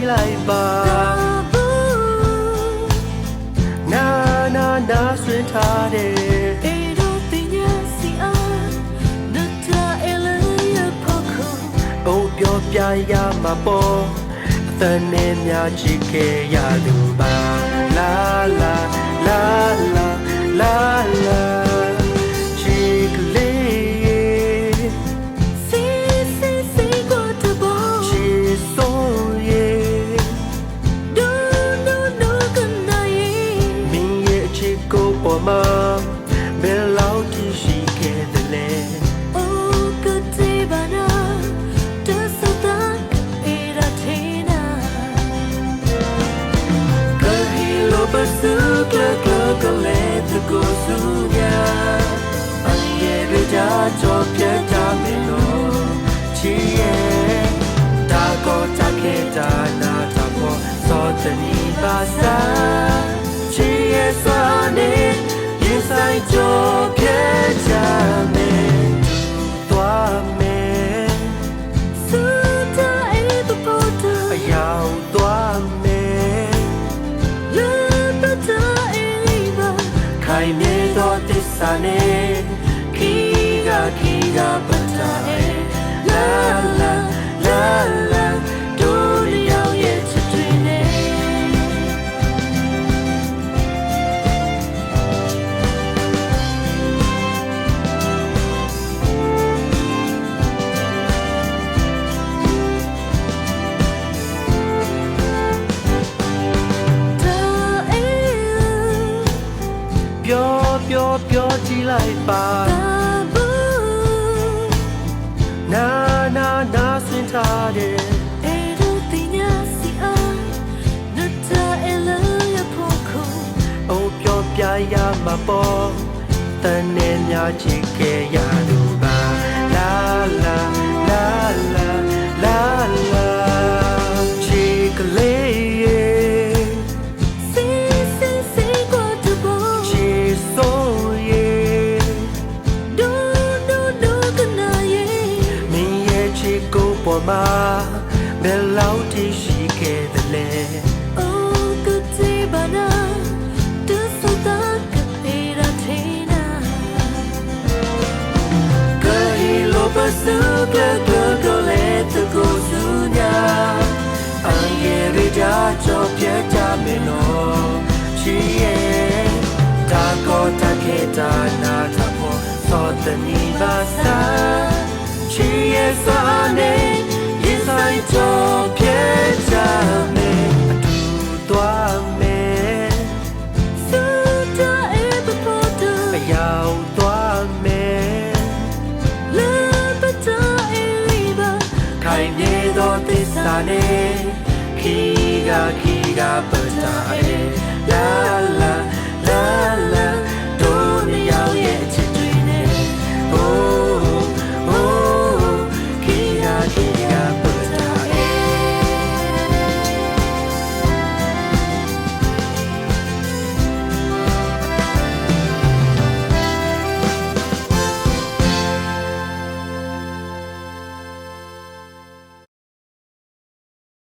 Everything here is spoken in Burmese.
လိုက်ပါနာဆွင့်ထားတယ်အေးတို့တင်ရစီအားနတ်အဲလရဖို့ခုအိုးပြောပြရမှာပေါ့အသံနဲ့များချစ်ခဲ့ရသူပါလာလာလာလာလာလာချစ်ကလေးစီကိုတဘောချစ်ဆုံးရဲ့ဒူကနာရဲ့မင်းရဲ့အချစ်ကိုပေါ်မှာဘယ်လောက်ထိရှိခဲ့သလဲ Oh good day bana just so that era tina Kahilo basuka kakale tuko sunya Aye reja chopya jamino Chiye Dago take jana tamo Sotani basa Chiye swane Yesai chopya jame Tua me Suta e popoto Ayao tua meခိုင်မြဲသောသစ္စာနဲ့ခီကပတ်တာလာလာလာလာတို့ရောက်ရဲ့ချစ်တွေနဲ့ပြောကြည့်လိုက်ပါနာဆွင့်ထားတယ်အေးတို့တင်ရစီအားနတ်အဲလရဖို့ခုအိုးပြောပြရမှာပေါ့တန်နဲ့များချစ်ခဲ့ရသူပါလာလာလာလာလာလာချစ်ကလေးစီကိုတဘောချစ်ဆုံးရဲ့ဒူကနာရဲ့မင်းရဲ့ချစ်ကိုပေါ်မှာဘယ်လောက်ထိရှိခဲ့သလဲ Oh good day bana just so that era tina Kahilo basuka kakale tuko sunya Aye reja chopya jamino Chiye Dago take jana tamo Sotani basa Chiye swane Yesai chopya jame Adu tua me Suta e popoto Ayao tua meခိုင်မြဲသောသစ္စာနဲ့ခီကပတ်တာလာလာ